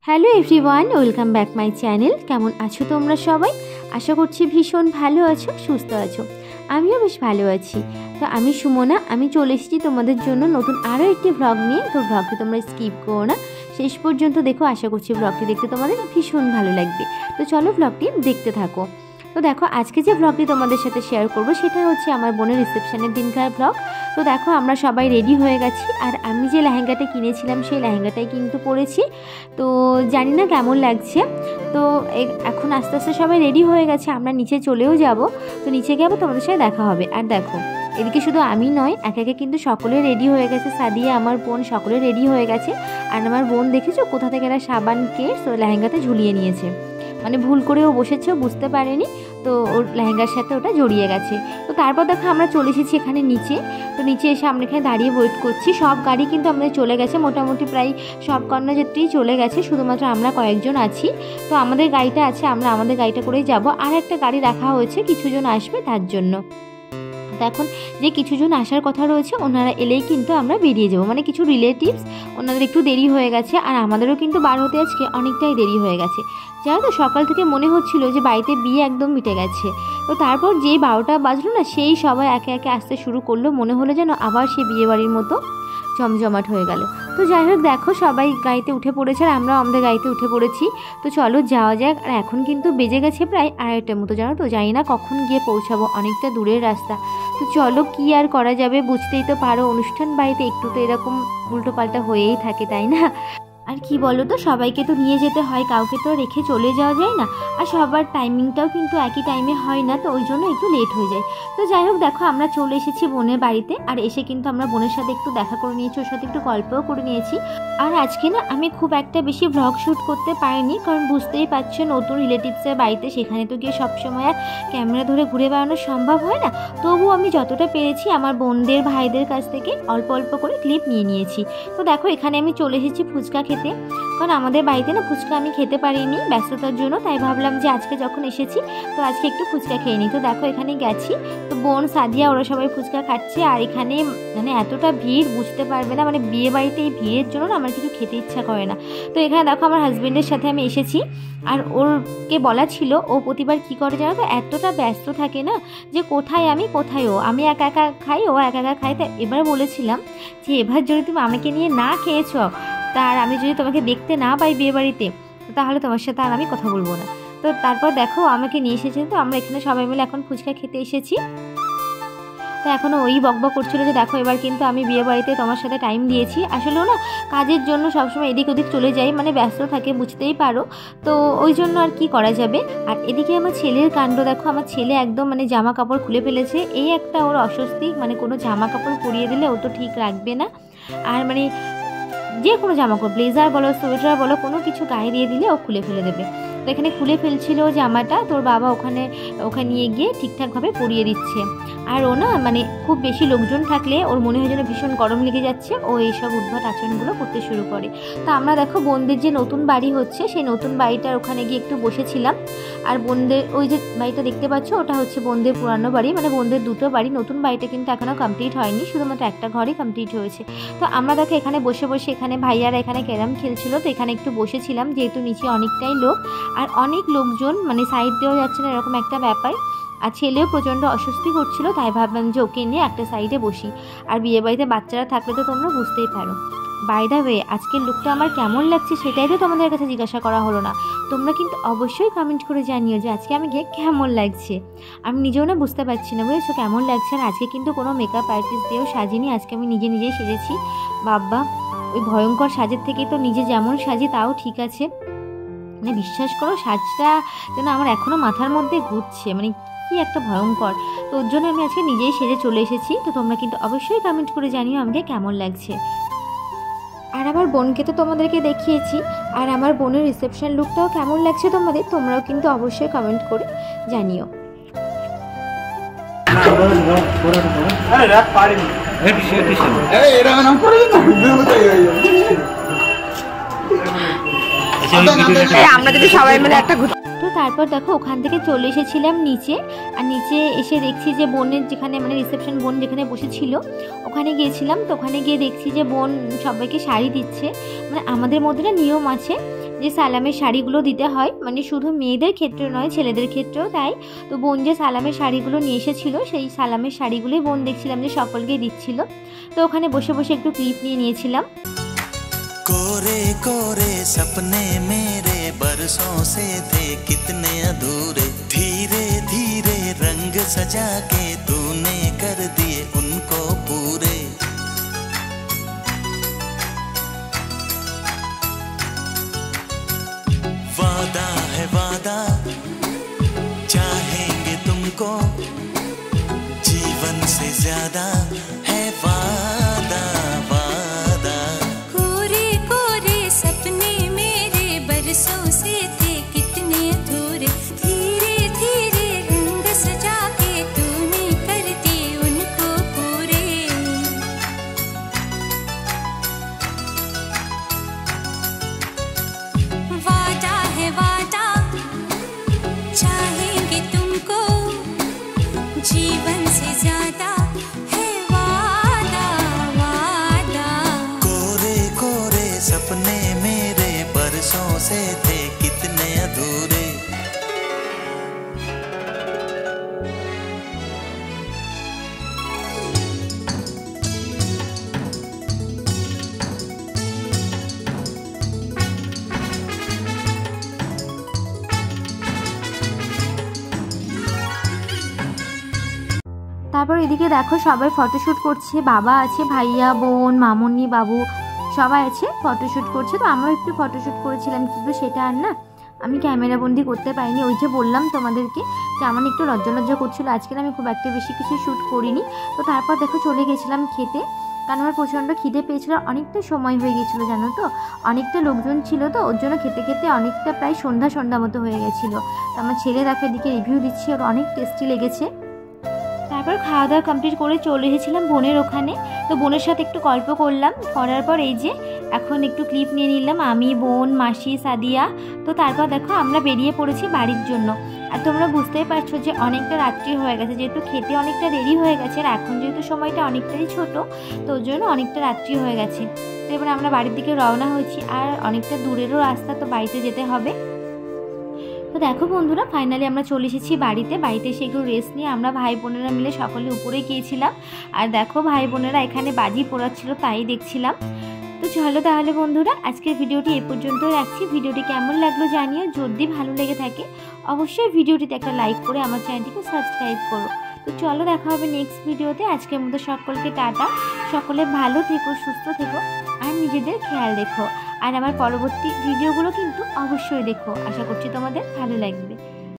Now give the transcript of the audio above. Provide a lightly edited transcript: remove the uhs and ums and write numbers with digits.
Hello everyone, welcome back my channel. কেমন আছো তোমরা সবাই? আশা করছি ভীষণ ভালো আছো, সুস্থ আছো। আমিও বেশ ভালো আছি। তো আমি সুমনা, আমি চলে এসেছি তোমাদের জন্য নতুন আরও একটি ভ্লগ নিয়ে। তো ভ্লগটি তোমরা স্কিপ করো না, শেষ পর্যন্ত দেখো। আশা করছি ভ্লগটি দেখতে তোমাদের ভীষণ ভালো লাগবে। তো চলো ভ্লগটি দেখতে থাকো। তো দেখো, আজকে যে ভ্লগটি তোমাদের সাথে শেয়ার করব সেটা হচ্ছে আমার বোনের রিসেপশনের দিনকার ভ্লগ। তো দেখো, আমরা সবাই রেডি হয়ে গেছি, আর আমি যে লেহেঙ্গাটা কিনেছিলাম সেই লেহেঙ্গাটাই কিন্তু পরেছি। তো জানি না কেমন লাগছে। তো এখন আস্তে আস্তে সবাই রেডি হয়ে গেছে, আমরা নিচে চলেও যাব। তো নিচে গিয়ে আবার তোমাদের সাথে দেখা হবে। আর দেখো, এদিকে শুধু আমি নয়, একে একে কিন্তু সকলে রেডি হয়ে গেছে। সাদিয়া, আমার বোন, সকলে রেডি হয়ে গেছে। আর আমার বোন দেখেছো কোথা থেকে একটা সাবানকে লেহেঙ্গাতে ঝুলিয়ে নিয়েছে, মানে ভুল করেও বসেছে, বুঝতে পারেনি। তো ওর লেহেঙ্গার সাথে ওটা জড়িয়ে গেছে। তো তারপর দেখো আমরা চলে এসেছি এখানে নিচে। তো নিচে এসে আমরা এখানে দাঁড়িয়ে ওয়েট করছি। সব গাড়ি কিন্তু আমাদের চলে গেছে, মোটামুটি প্রায় সব কর্ণযাত্রী চলে গেছে, শুধুমাত্র আমরা কয়েকজন আছি। তো আমাদের গাড়িটা আছে, আমরা আমাদের গাড়িটা করেই যাব। আর একটা গাড়ি রাখা হয়েছে, কিছুজন আসবে তার জন্য। তো এখন যে কিছুজন আসার কথা রয়েছে, ওনারা এলেই কিন্তু আমরা বেরিয়ে যাব, মানে কিছু রিলেটিভস, ওনাদের একটু দেরি হয়ে গেছে। আর আমাদেরও কিন্তু বার হতে আজকে অনেকটাই দেরি হয়ে গেছে। জানো তো, সকাল থেকে মনে হচ্ছিল যে বাড়িতে বিয়ে একদম মিটে গেছে। তো তারপর যেই 12টা বাজলো না, সেই সবাই একে একে আসতে শুরু করলো। মনে হলো যেন আবার সেই বিয়ে বাড়ির মতো জমজমাট হয়ে গেল। তো যাই হোক, দেখো সবাই গাড়িতে উঠে পড়েছে, আর আমরাও আমাদের গাড়িতে উঠে পড়েছি। তো চলো যাওয়া যাক। আর এখন কিন্তু বেজে গেছে প্রায় 2:30টার মতো, জানো তো। জানি না কখন গিয়ে পৌঁছাবো, অনেকটা দূরের রাস্তা। তো চলো, কি আর করা যাবে, বুঝতেই তো পারো, অনুষ্ঠান বাড়িতে একটু তো এরকম উল্টোপাল্টা হয়েই থাকে, তাই না? আর কি বলো তো, সবাইকে তো নিয়ে যেতে হয়, কাউকে তো রেখে চলে যাওয়া যায় না। আর সবার টাইমিংটাও কিন্তু একই টাইমে হয় না, তো ওই জন্য একটু লেট হয়ে যায়। তো যাই হোক, দেখো আমরা চলে এসেছি বোনের বাড়িতে। আর এসে কিন্তু আমরা বোনের সাথে একটু দেখা করে নিয়েছি, ওর সাথে একটু গল্পও করে নিয়েছি। আর আজকে না আমি খুব একটা বেশি ভ্লগ শ্যুট করতে পারিনি, কারণ বুঝতেই পারছো নতুন রিলেটিভসের বাড়িতে, সেখানে তো গিয়ে সবসময় আর ক্যামেরা ধরে ঘুরে বেড়ানো সম্ভব হয় না। তবুও আমি যতটা পেরেছি আমার বোনদের ভাইদের কাছ থেকে অল্প অল্প করে ক্লিপ নিয়ে নিয়েছি। তো দেখো, এখানে আমি চলে এসেছি ফুচকা খেতে, কারণ আমাদের বাড়িতে না ফুচকা আমি খেতে পারিনি ব্যস্ততার জন্য। তাই ভাবলাম যে আজকে যখন এসেছি, তো আজকে একটু ফুচকা খেয়ে নিই। তো দেখো এখানে গেছি, তো বোন, সাদিয়া, ওরা সবাই ফুচকা খাচ্ছে। আর এখানে মানে এতটা ভিড়, বুঝতে পারবে না, মানে বিয়ে বাড়িতে এই ভিড়ের জন্য না আমার কিছু খেতে ইচ্ছা করে না। তো এখানে দেখো আমার হাজব্যান্ডের সাথে আমি এসেছি। আর ওরকে বলা ছিল, ও প্রতিবার কী করে জানো তো, এতটা ব্যস্ত থাকে না, যে কোথায় আমি কোথায় ও, আমি একা একা খাই, ও একা একা খাই। তাই এবার বলেছিলাম যে এবার যদি তুমি আমাকে নিয়ে না খেয়েছো, তার আমি যদি তোমাকে দেখতে না পাই বিয়ে বাড়িতে, তাহলে তোমার সাথে আর আমি কথা বলবো না। তো তারপর দেখো আমাকে নিয়ে এসেছে। তো আমরা এখানে সবাই মিলে এখন ফুচকা খেতে এসেছি। তো এখনও ওই বকবক করছিল যে দেখো এবার কিন্তু আমি বিয়ে বাড়িতে তোমার সাথে টাইম দিয়েছি। আসলেও না কাজের জন্য সবসময় এদিক ওদিক চলে যাই, মানে ব্যস্ত থাকে, বুঝতেই পারো। তো ওই জন্য আর কি করা যাবে। আর এদিকে আমার ছেলের কাণ্ড দেখো, আমার ছেলে একদম মানে জামা কাপড় খুলে ফেলেছে। এই একটা ওর অস্বস্তি, মানে কোনো জামা কাপড় পরিয়ে দিলে ও তো ঠিক রাখবে না। আর মানে যে কোনো জামা কাপড়, ব্লেজার বলো, সোয়েটার বলো, কোনো কিছু গায়ে দিয়ে দিলে ও খুলে ফেলে দেবে। তো এখানে খুলে ফেলছিল জামাটা, তোর বাবা ওখানে নিয়ে গিয়ে ঠিকঠাকভাবে পরিয়ে দিচ্ছে। আর ও না মানে খুব বেশি লোকজন থাকলে ওর মনে হয় যেন ভীষণ গরম লেগে যাচ্ছে, ও এইসব উদ্ভট আচরণগুলো করতে শুরু করে। তো আমরা দেখো বোনদের যে নতুন বাড়ি হচ্ছে, সেই নতুন বাড়িটার ওখানে গিয়ে একটু বসেছিলাম। আর বোনদের ওই যে বাড়িটা দেখতে পাচ্ছ, ওটা হচ্ছে বোনদের পুরানো বাড়ি, মানে বোনদের দুটো বাড়ি। নতুন বাড়িটা কিন্তু এখনও কমপ্লিট হয়নি, শুধুমাত্র একটা ঘরই কমপ্লিট হয়েছে। তো আমরা দেখো এখানে বসে বসে, এখানে ভাইয়ারা এখানে ক্যারাম খেলছিল, তো এখানে একটু বসেছিলাম, যেহেতু নিচে অনেকটাই লোক আর অনেক লোকজন, মানে সাইড দেওয়া যাচ্ছে না, এরকম একটা ব্যাপার। আর ছেলেও প্রচণ্ড অস্বস্তি করছিল, তাই ভাবলাম যে ওকে নিয়ে একটা সাইডে বসি। আর বিয়ে বাড়িতে বাচ্চারা থাকলে তো তোমরা বুঝতেই পারো। বাই দ্য ওয়ে, আজকের লুকটা আমার কেমন লাগছে সেটাই তো তোমাদের কাছে জিজ্ঞাসা করা হলো না। তোমরা কিন্তু অবশ্যই কমেন্ট করে জানিও যে আজকে আমাকে কেমন লাগছে। আমি নিজেও না বুঝতে পারছি না, বুঝেছো, কেমন লাগছে। আর আজকে কিন্তু কোনো মেকআপ আর্টিস্ট দিয়েও সাজিনি, আজকে আমি নিজেই সেজেছি। বাবা, ওই ভয়ঙ্কর সাজের থেকেই তো নিজে যেমন সাজি তাও ঠিক আছে, মানে বিশ্বাস করো সাজটা যেন আমার এখনও মাথার মধ্যে ঘুরছে, মানে কি একটা ভয়ঙ্কর। তো ওর জন্য আমি আজকে নিজেই সেজে চলে এসেছি। তো তোমরা কিন্তু অবশ্যই কমেন্ট করে জানিও আমাকে কেমন লাগছে। আর আমার বোনকে তো তোমাদেরকে দেখিয়েছি, আর আমার বোনের রিসেপশন লুকটাও কেমন লাগছে তোমাদের, তোমরাও কিন্তু অবশ্যই কমেন্ট করে জানিও। আমরা যদি সবাই মিলে একটা। তো তারপর দেখো ওখান থেকে চলে এসেছিলাম নিচে। আর নিচে এসে দেখছি যে বোনের যেখানে মানে রিসেপশন বোন যেখানে বসেছিল ওখানে গিয়েছিলাম। তো ওখানে গিয়ে দেখছি যে বোন সবাইকে শাড়ি দিচ্ছে। মানে আমাদের মধ্যে না নিয়ম আছে যে সালামের শাড়িগুলো দিতে হয়, মানে শুধু মেয়েদের ক্ষেত্রে নয় ছেলেদের ক্ষেত্রেও তাই। তো বোন যে সালামের শাড়িগুলো নিয়ে এসেছিলো সেই সালামের শাড়িগুলোই বোন দেখছিলাম যে সকলকে দিচ্ছিল। তো ওখানে বসে বসে একটু ক্লিপ নিয়ে নিয়েছিলাম। कोरे कोरे सपने मेरे बरसों से थे कितने अधूरे, धीरे धीरे रंग सजा के तूने कर दिए उनको पूरे। वादा है वादा चाहेंगे तुमको, जीवन से ज्यादा है वादा वादा। कोरे कोरे सपने मेरे बरसों से थे कितने अधूरे, धीरे धीरे रंग सजा के तूने कर दिए उनको पूरे। वादा है वादा चाहेंगे तुमको, जीवन से ज्यादा है वादा वादा। कोरे कोरे सपने मेरे बरसों से थे कितने अधूरे। তারপর এদিকে দেখো সবাই ফটোশ্যুট করছে, বাবা আছে, ভাইয়া, বোন, মামুনি, বাবু সবাই আছে ফটোশ্যুট করছে। তো আমরাও একটু ফটোশ্যুট করেছিলাম, কিন্তু সেটা আর না আমি ক্যামেরা বন্দি করতে পারিনি। ওই যে বললাম তোমাদেরকে যে আমার একটু লজ্জা লজ্জা করছিলো, আজকে আমি খুব একটা বেশি কিছু শ্যুট করিনি। তো তারপর দেখো চলে গেছিলাম খেতে, কারণ আমার প্রচণ্ড খিদে পেয়েছিলো, অনেকটা সময় হয়ে গেছিলো জানো তো, অনেকটা লোকজন ছিল, তো ওর জন্য খেতে খেতে অনেকটা প্রায় সন্ধ্যা মতো হয়ে গেছিলো। তো আমার ছেলে দেখো এদিকে রিভিউ দিচ্ছে, ওর অনেক টেস্টি লেগেছে। তারপর খাওয়া দাওয়া কমপ্লিট করে চলে এসেছিলাম বোনের ওখানে। তো বোনের সাথে একটু গল্প করলাম, করার পর এই যে এখন একটু ক্লিপ নিয়ে নিলাম আমি, বোন, মাসি, সাদিয়া। তো তারপর দেখো আমরা বেরিয়ে পড়েছি বাড়ির জন্য। আর তোমরা বুঝতেই পারছো যে অনেকটা রাত্রি হয়ে গেছে, যেহেতু খেতে অনেকটা দেরি হয়ে গেছে, আর এখন যেহেতু সময়টা অনেকটাই ছোট, তো ওর জন্য অনেকটা রাত্রি হয়ে গেছে। তো এবার আমরা বাড়ির দিকে রওনা হয়েছি, আর অনেকটা দূরেরও রাস্তা, তো বাড়িতে যেতে হবে। তো দেখো বন্ধুরা ফাইনালি আমরা চলে এসেছি বাড়িতে এসে একটু রেস্ট নিয়ে আমরা ভাই বোনেরা মিলে সকলে উপরে গিয়েছিলাম। আর দেখো ভাই বোনেরা এখানে বাজি পোড়াচ্ছিল, তাই দেখছিলাম। তো চলো তাহলে বন্ধুরা আজকের ভিডিওটি এ পর্যন্ত রাখছি। ভিডিওটি কেমন লাগলো জানিও, যদি ভালো লেগে থাকে অবশ্যই ভিডিওটিতে একটা লাইক করে আমার চ্যানেলটিকে সাবস্ক্রাইব করো। তো চলো দেখা হবে নেক্সট ভিডিওতে। আজকের মতো সকলকে টাটা, সকলে ভালো থেকো, সুস্থ থেকো, আর নিজেদের খেয়াল রেখো। আর আমার পরবর্তী ভিডিওগুলো কিন্তু অবশ্যই দেখো, আশা করছি তোমাদের ভালো লাগবে।